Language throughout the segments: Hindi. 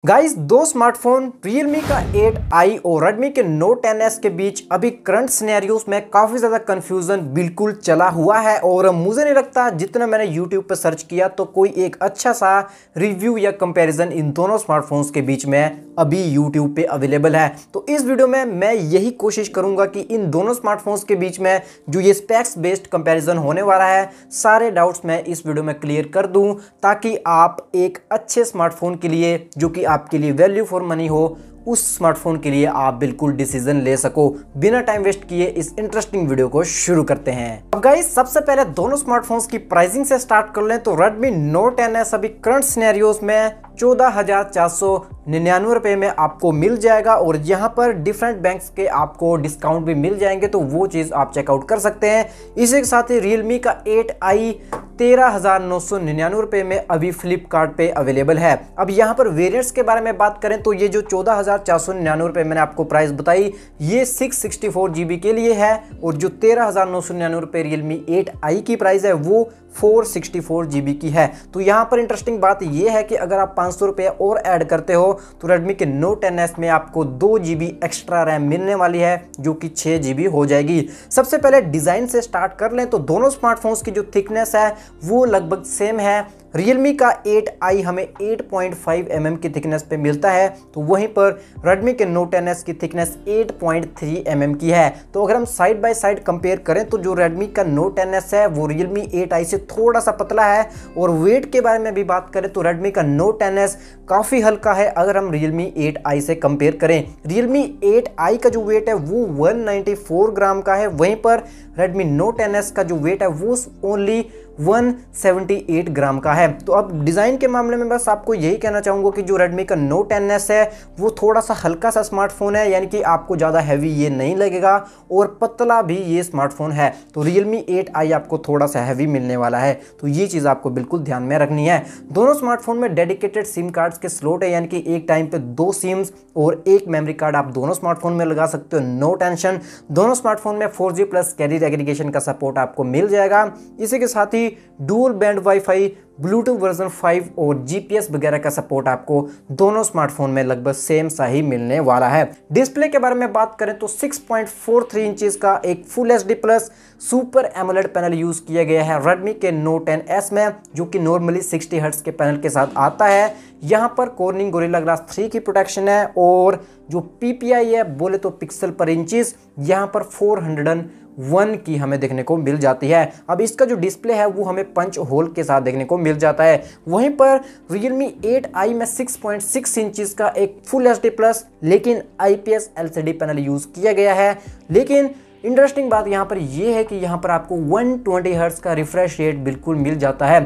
गाइस, दो स्मार्टफोन Realme का 8i और Redmi के Note 10s के बीच अभी करंट सिनेरियोस में काफ़ी ज़्यादा कंफ्यूजन बिल्कुल चला हुआ है और मुझे नहीं लगता जितना मैंने YouTube पर सर्च किया तो कोई एक अच्छा सा रिव्यू या कंपैरिजन इन दोनों स्मार्टफोन्स के बीच में अभी YouTube पे अवेलेबल है। तो इस वीडियो में मैं यही कोशिश करूंगा कि इन दोनों स्मार्टफोन्स के बीच में जो ये स्पेक्स बेस्ड कंपैरिजन होने वाला है सारे डाउट्स मैं इस वीडियो में क्लियर कर दूं ताकि आप एक अच्छे स्मार्टफोन के लिए जो कि आपके लिए वैल्यू फॉर मनी हो उस स्मार्टफोन के लिए आप बिल्कुल डिसीजन ले सको। बिना टाइम वेस्ट किए इस इंटरेस्टिंग वीडियो को शुरू करते हैं। अब गाइस, सबसे पहले दोनों स्मार्टफोन्स की प्राइसिंग से स्टार्ट कर लें तो Redmi Note 10s अभी करंट सिनेरियोस में 14,499 रुपए में आपको मिल जाएगा और यहाँ पर डिफरेंट बैंक्स के आपको डिस्काउंट भी मिल जाएंगे तो वो चीज़ आप चेकआउट कर सकते हैं। इसी के साथ ही Realme का 8i 13,999 रुपए में अभी फ्लिपकार्ट पे अवेलेबल है। अब यहाँ पर वेरिएंट्स के बारे में बात करें तो ये जो 14,499 रुपए मैंने आपको प्राइस बताई ये 664 GB के लिए है और जो 13,999 रुपए Realme 8i की प्राइस है वो 464 GB की है। तो यहाँ पर इंटरेस्टिंग बात यह है कि अगर आप 500 रुपये और ऐड करते हो तो Redmi के Note 10s में आपको 2 GB एक्स्ट्रा रैम मिलने वाली है जो कि 6 GB हो जाएगी। सबसे पहले डिज़ाइन से स्टार्ट कर लें तो दोनों स्मार्टफोन्स की जो थिकनेस है वो लगभग सेम है। Realme का 8i हमें 8.5 mm की थिकनेस पे मिलता है तो वहीं पर Redmi के Note 10s की थिकनेस 8.3 mm की है। तो अगर हम साइड बाय साइड कंपेयर करें तो जो Redmi का Note 10s है वो Realme 8i से थोड़ा सा पतला है और वेट के बारे में भी बात करें तो Redmi का Note 10s काफ़ी हल्का है अगर हम Realme 8i से कंपेयर करें। Realme 8i का जो वेट है वो 194 ग्राम का है, वहीं पर Redmi Note 10s का जो वेट है वो ओनली 178 ग्राम का है। तो अब डिज़ाइन के मामले में बस आपको यही कहना चाहूँगा कि जो Redmi का Note 10s है वो थोड़ा सा हल्का सा स्मार्टफोन है, यानी कि आपको ज़्यादा हैवी ये नहीं लगेगा और पतला भी ये स्मार्टफोन है। तो Realme 8i आपको थोड़ा सा हैवी मिलने वाला है, तो ये चीज़ आपको बिल्कुल ध्यान में रखनी है। दोनों स्मार्टफोन में डेडिकेटेड सिम कार्ड्स के स्लॉट है, यानी कि एक टाइम पे 2 सिम्स और एक मेमोरी कार्ड आप दोनों स्मार्टफोन में लगा सकते हो। नो टेंशन, दोनों स्मार्टफोन में 4G प्लस कैरियर एग्रीगेशन का सपोर्ट आपको मिल जाएगा। इसी के साथ ही dual band WiFi, Bluetooth version 5 और GPS वगैरह का सपोर्ट आपको दोनों स्मार्टफोन में लगभग सेम सा ही मिलने वाला है। डिस्प्ले के बारे में बात करें तो 6.43 इंचेस का एक full HD plus super AMOLED panel use किया गया है Redmi के Note 10s में, जो कि नॉर्मली 60 हर्ट्ज के पैनल के साथ आता है। यहाँ पर कॉर्निंग गोरिल्ला ग्लास 3 की प्रोटेक्शन है और जो PPI है बोले तो पिक्सल पर इंचेस यहाँ पर 401 की हमें देखने को मिल जाती है। अब इसका जो डिस्प्ले है वो हमें पंच होल के साथ देखने को मिल जाता है। वहीं पर Realme 8i में 6.6 इंचेस का एक फुल HD प्लस लेकिन IPS LCD पैनल यूज किया गया है। लेकिन इंटरेस्टिंग बात यहाँ पर यह है कि यहाँ पर आपको 120 हर्ट्ज का रिफ्रेश रेट बिल्कुल मिल जाता है।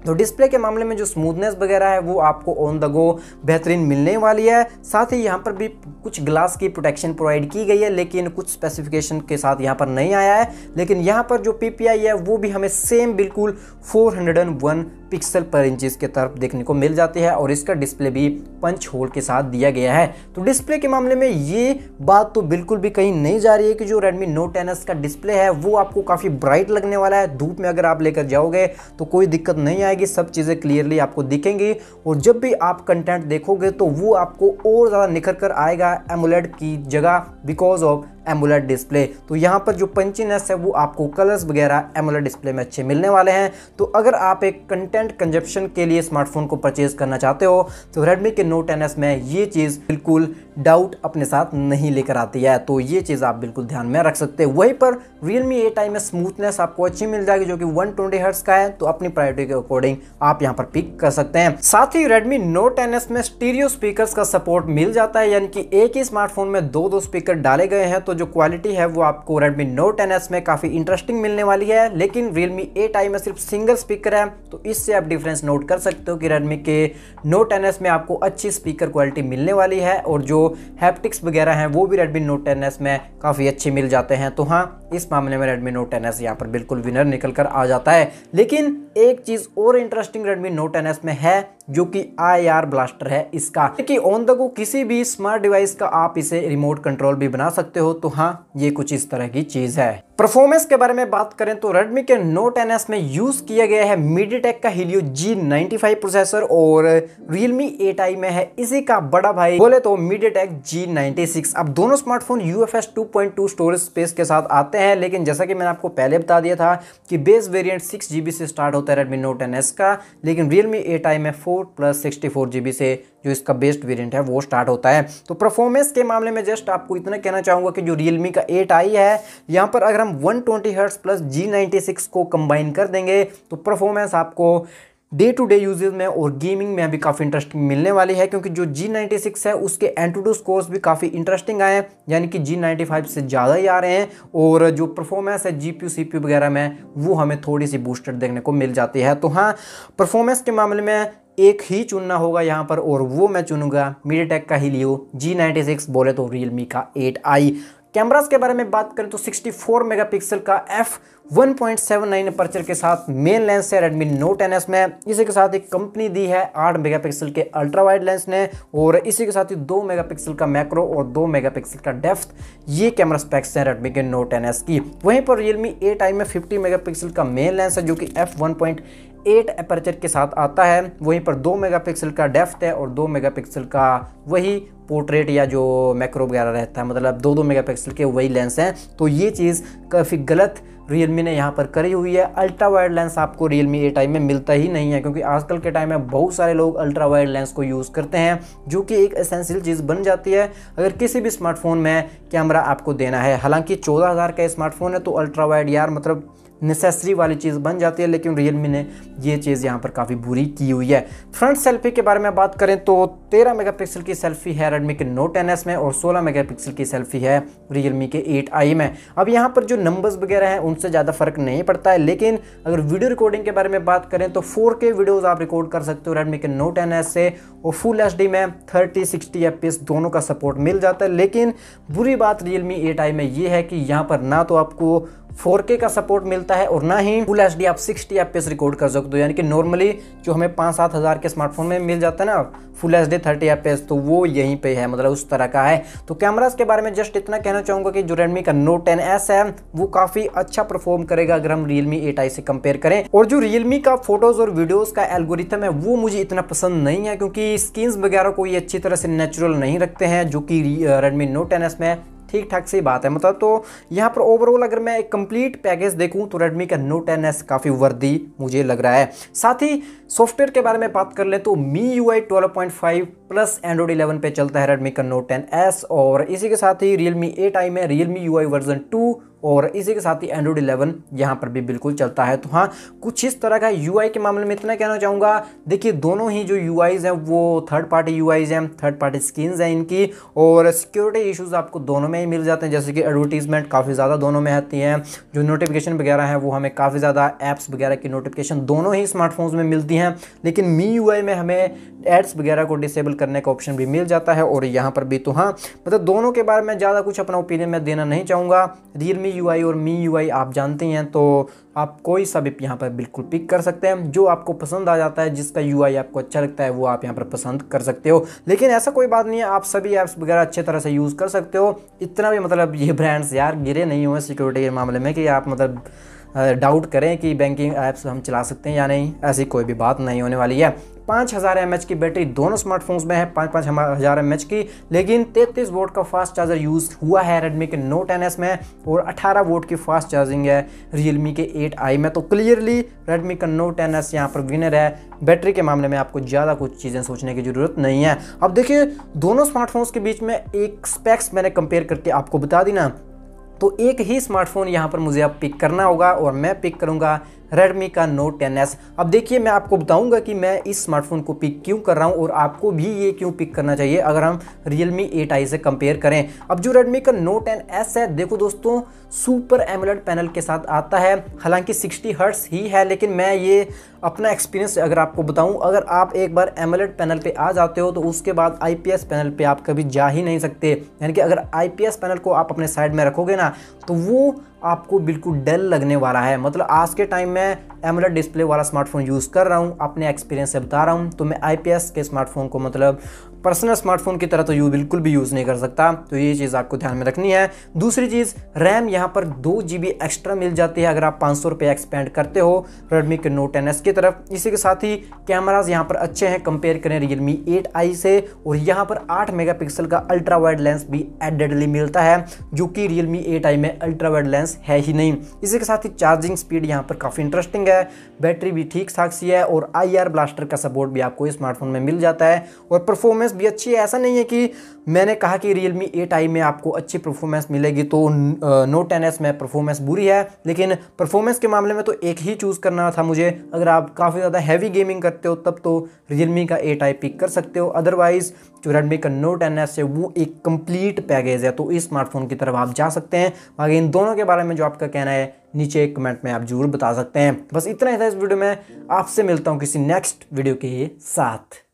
तो डिस्प्ले के मामले में जो स्मूथनेस वगैरह है वो आपको ऑन द गो बेहतरीन मिलने वाली है। साथ ही यहाँ पर भी कुछ ग्लास की प्रोटेक्शन प्रोवाइड की गई है, लेकिन कुछ स्पेसिफिकेशन के साथ यहाँ पर नहीं आया है। लेकिन यहाँ पर जो PPI है वो भी हमें सेम बिल्कुल 401 पिक्सल पर इंचेस के तरफ देखने को मिल जाती है और इसका डिस्प्ले भी पंच होल के साथ दिया गया है। तो डिस्प्ले के मामले में ये बात तो बिल्कुल भी कहीं नहीं जा रही है कि जो Redmi Note 10s का डिस्प्ले है वो आपको काफ़ी ब्राइट लगने वाला है। धूप में अगर आप लेकर जाओगे तो कोई दिक्कत नहीं आएगी, सब चीज़ें क्लियरली आपको दिखेंगी और जब भी आप कंटेंट देखोगे तो वो आपको और ज़्यादा निखर कर आएगा एमोलेड की जगह बिकॉज ऑफ एमोलेड डिस्प्ले। तो यहाँ पर जो पंचीनेस है वो आपको कलर्स वगैरह एमोलेड डिस्प्ले में अच्छे मिलने वाले हैं। तो अगर आप एक कंटेंट कंजप्शन के लिए स्मार्टफोन को परचेज करना चाहते हो तो Redmi के Note 10s में ये चीज़ बिल्कुल डाउट अपने साथ नहीं लेकर आती है, तो ये चीज़ आप बिल्कुल ध्यान में रख सकते हैं। वहीं पर Realme 8i में स्मूथनेस आपको अच्छी मिल जाएगी जो कि 120 हर्ट्ज का है, तो अपनी प्रायोरिटी के अकॉर्डिंग आप यहाँ पर पिक कर सकते हैं। साथ ही Redmi Note 10s में स्टीरियो स्पीकर्स का सपोर्ट मिल जाता है, यानी कि एक ही स्मार्टफोन में दो स्पीकर डाले गए हैं। तो जो क्वालिटी है वो आपको Redmi Note 10s में काफ़ी इंटरेस्टिंग मिलने वाली है। लेकिन Realme 8i में सिर्फ सिंगल स्पीकर है, तो इससे आप डिफरेंस नोट कर सकते हो कि Redmi के Note 10s में आपको अच्छी स्पीकर क्वालिटी मिलने वाली है और जो हैप्टिक्स वगैरह हैं वो भी Redmi Note 10s में काफ़ी अच्छे मिल जाते हैं। तो हाँ, इस मामले में Redmi Note 10s यहाँ पर बिल्कुल विनर निकल कर आ जाता है। लेकिन एक चीज़ और इंटरेस्टिंग Redmi Note 10s में है जो कि IR ब्लास्टर है इसका, कि ऑन द गो किसी भी स्मार्ट डिवाइस का आप इसे रिमोट कंट्रोल भी बना सकते हो। तो हाँ, ये कुछ इस तरह की चीज़ है। परफॉर्मेंस के बारे में बात करें तो Redmi के Note NS में यूज़ किया गया है MediaTek का Helio G95 प्रोसेसर और Realme 8i में है इसी का बड़ा भाई बोले तो MediaTek G96। अब दोनों स्मार्टफोन UFS 2.2 स्टोरेज स्पेस के साथ आते हैं, लेकिन जैसा कि मैंने आपको पहले बता दिया था कि बेस वेरिएंट 6GB से स्टार्ट होता है Redmi Note NS का, लेकिन Realme 8i में 4+64GB से जो इसका बेस्ट वेरिएंट है वो स्टार्ट होता है। तो परफॉर्मेंस के मामले में जस्ट आपको इतना कहना चाहूँगा कि जो Realme का 8i है यहाँ पर अगर हम 120 हर्ट्ज प्लस G96 को कंबाइन कर देंगे तो परफॉर्मेंस आपको डे टू डे यूजेज में और गेमिंग में भी काफ़ी इंटरेस्टिंग मिलने वाली है, क्योंकि जो G96 है उसके Antutu स्कोर्स भी काफ़ी इंटरेस्टिंग आए हैं, यानी कि G95 से ज़्यादा ही आ रहे हैं, और जो परफॉर्मेंस है GPU CPU वगैरह में वो हमें थोड़ी सी बूस्टर देखने को मिल जाती है। तो हाँ, परफॉर्मेंस के मामले में एक ही चुनना होगा यहाँ पर और वो मैं चुनूंगा MediaTek का Helio G96 बोले तो Realme का 8i। कैमरास के बारे में बात करें तो 64 मेगापिक्सल का f1.79 अपर्चर के साथ मेन लेंस है Redmi Note NS में। इसी के साथ एक कंपनी दी है 8 मेगापिक्सल के अल्ट्रा वाइड लेंस ने, और इसी के साथ ही 2 मेगापिक्सल का मैक्रो और 2 मेगापिक्सल का डेप्थ, ये कैमरा स्पेक्स हैं Redmi के Note NS की। वहीं पर Realme 8i में 50 मेगापिक्सल का मेन लेंस है जो कि f1.8 अपर्चर के साथ आता है। वहीं पर 2 मेगापिक्सल का डेप्थ है और 2 मेगापिक्सल का वही पोर्ट्रेट या जो मैक्रो वगैरह रहता है, मतलब 2 मेगापिक्सल के वही लेंस हैं। तो ये चीज़ काफ़ी गलत Realme ने यहाँ पर करी हुई है। अल्ट्रा वाइड लेंस आपको Realme 8i में मिलता ही नहीं है, क्योंकि आजकल के टाइम में बहुत सारे लोग अल्ट्रा वाइड लेंस को यूज़ करते हैं, जो कि एक एसेंशियल चीज़ बन जाती है अगर किसी भी स्मार्टफोन में कैमरा आपको देना है। हालांकि 14,000 का स्मार्टफोन है तो अल्ट्रा वाइड यार मतलब नेसेसरी वाली चीज़ बन जाती है, लेकिन Realme ने ये चीज़ यहाँ पर काफ़ी बुरी की हुई है। फ्रंट सेल्फी के बारे में बात करें तो 13 मेगापिक्सल की सेल्फी है Redmi के Note NS में और 16 मेगापिक्सल की सेल्फी है Realme के 8i में। अब यहाँ पर जो नंबर्स वगैरह हैं उनसे ज़्यादा फर्क नहीं पड़ता है, लेकिन अगर वीडियो रिकॉर्डिंग के बारे में बात करें तो 4K वीडियोज़ आप रिकॉर्ड कर सकते हो Redmi के Note NS से, और फुल HD में 30-60 FPS दोनों का सपोर्ट मिल जाता है। लेकिन बुरी बात Realme 8i में ये है कि यहाँ पर ना तो आपको 4K का सपोर्ट मिलता है और ना ही फुल HD आप 60 FPS रिकॉर्ड कर सकते हो, यानी कि नॉर्मली जो हमें 5-7 हज़ार के स्मार्टफोन में मिल जाता है ना फुल HD 30 FPS, तो वो यहीं पे है, मतलब उस तरह का है। तो कैमरास के बारे में जस्ट इतना कहना चाहूँगा कि जो Redmi का Note 10S है वो काफ़ी अच्छा परफॉर्म करेगा अगर हम Realme 8i से कंपेयर करें। और जो Realme का फोटोज़ और वीडियोज़ का एल्गोरिथम है वो मुझे इतना पसंद नहीं है, क्योंकि स्किन्स वगैरह को ये अच्छी तरह से नेचुरल नहीं रखते हैं, जो कि Redmi Note 10S में ठीक ठाक सी बात है। मतलब तो यहाँ पर ओवरऑल अगर मैं एक कंप्लीट पैकेज देखूँ तो Redmi का Note 10S काफ़ी वर्दी मुझे लग रहा है। साथ ही सॉफ्टवेयर के बारे में बात कर लें तो MIUI 12.5 प्लस Android 11 पे चलता है Redmi का Note 10S, और इसी के साथ ही Realme 8i में Realme UI वर्जन 2 और इसी के साथ ही Android 11 यहाँ पर भी बिल्कुल चलता है। तो हाँ, कुछ इस तरह का UI के मामले में इतना कहना चाहूँगा। देखिए दोनों ही जो UIs हैं वो थर्ड पार्टी UIs हैं, थर्ड पार्टी स्किन्स हैं इनकी, और सिक्योरिटी इश्यूज आपको दोनों में ही मिल जाते हैं, जैसे कि एडवर्टीजमेंट काफ़ी ज़्यादा दोनों में आती हैं, जो नोटिफिकेशन वगैरह है वो हमें काफ़ी ज़्यादा ऐप्स वगैरह की नोटिफिकेशन दोनों ही स्मार्टफोन्स में मिलती हैं। लेकिन MIUI में हमें एड्स वगैरह को डिसेबल करने का ऑप्शन भी मिल जाता है, और यहाँ पर भी। तो हाँ, मतलब दोनों के बारे में ज़्यादा कुछ अपना ओपिनियन मैं देना नहीं चाहूँगा। Realme UI और MIUI आप जानते हैं, तो आप कोई सा भी यहाँ पर बिल्कुल पिक कर सकते हैं, जो आपको पसंद आ जाता है, जिसका UI आपको अच्छा लगता है वो आप यहाँ पर पसंद कर सकते हो। लेकिन ऐसा कोई बात नहीं है, आप सभी ऐप्स वगैरह अच्छे तरह से यूज़ कर सकते हो। इतना भी मतलब ये ब्रांड्स यार गिरे नहीं हुए सिक्योरिटी के मामले में कि आप मतलब डाउट करें कि बैंकिंग ऐप्स हम चला सकते हैं या नहीं, ऐसी कोई भी बात नहीं होने वाली है। 5000 mAh की बैटरी दोनों स्मार्टफोन्स में है, 5000 mAh की, लेकिन 33 वोल्ट का फास्ट चार्जर यूज़ हुआ है Redmi के Note NS में, और 18 वोल्ट की फास्ट चार्जिंग है Realme के 8i में। तो क्लियरली Redmi का Note NS यहाँ पर विनर है। बैटरी के मामले में आपको ज़्यादा कुछ चीज़ें सोचने की ज़रूरत नहीं है। अब देखिए दोनों स्मार्टफोन्स के बीच में एक स्पेक्स मैंने कंपेयर करके आपको बता दी ना, तो एक ही स्मार्टफोन यहाँ पर मुझे अब पिक करना होगा, और मैं पिक करूँगा Redmi का Note 10S। अब देखिए मैं आपको बताऊंगा कि मैं इस स्मार्टफोन को पिक क्यों कर रहा हूं, और आपको भी ये क्यों पिक करना चाहिए अगर हम Realme 8i से कंपेयर करें। अब जो Redmi का Note 10S है, देखो दोस्तों, सुपर एमोलेड पैनल के साथ आता है। हालांकि 60 हर्ट्ज ही है, लेकिन मैं ये अपना एक्सपीरियंस अगर आपको बताऊं, अगर आप एक बार एमोलेड पैनल पे आ जाते हो तो उसके बाद IPS पैनल पे आप कभी जा ही नहीं सकते। यानी कि अगर IPS पैनल को आप अपने साइड में रखोगे ना, तो वो आपको बिल्कुल डल लगने वाला है। मतलब आज के टाइम में एमोलेड डिस्प्ले वाला स्मार्टफोन यूज़ कर रहा हूँ, अपने एक्सपीरियंस से बता रहा हूँ, तो मैं IPS के स्मार्टफोन को मतलब पर्सनल स्मार्टफोन की तरह तो बिल्कुल भी यूज़ नहीं कर सकता, तो ये चीज़ आपको ध्यान में रखनी है। दूसरी चीज़, रैम यहाँ पर 2 GB एक्स्ट्रा मिल जाती है अगर आप 500 रुपये एक्सपेंड करते हो Redmi के Note 10S की तरफ। इसी के साथ ही कैमराज यहाँ पर अच्छे हैं कंपेयर करें Realme 8i से, और यहाँ पर 8 मेगापिक्सल का अल्ट्रा वाइड लेंस भी एडेडली मिलता है, जो कि Realme 8i में अल्ट्रा वाइड लेंस है ही नहीं। इसी के साथ ही चार्जिंग स्पीड यहाँ पर काफ़ी इंटरेस्टिंग है, बैटरी भी ठीक ठाक सी है, और IR ब्लास्टर का सपोर्ट भी आपको इस स्मार्टफोन में मिल जाता है, और परफॉर्मेंस भी अच्छी है। ऐसा नहीं है कि मैंने कहा कि Realme 8i में आपको अच्छी परफॉर्मेंस मिलेगी तो Note 10S में परफॉर्मेंस बुरी है, लेकिन परफॉर्मेंस के मामले में तो एक ही चूज़ करना था मुझे। अगर आप काफ़ी ज़्यादा हैवी गेमिंग करते हो तब तो Realme का 8i पिक कर सकते हो, अदरवाइज़ जो Redmi का Note 10S है वो एक कंप्लीट पैकेज है, तो इस स्मार्टफोन की तरफ आप जा सकते हैं। बाकी इन दोनों के बारे में जो आपका कहना है नीचे एक कमेंट में आप जरूर बता सकते हैं। बस इतना ही था इस वीडियो में, आपसे मिलता हूँ किसी नेक्स्ट वीडियो के साथ।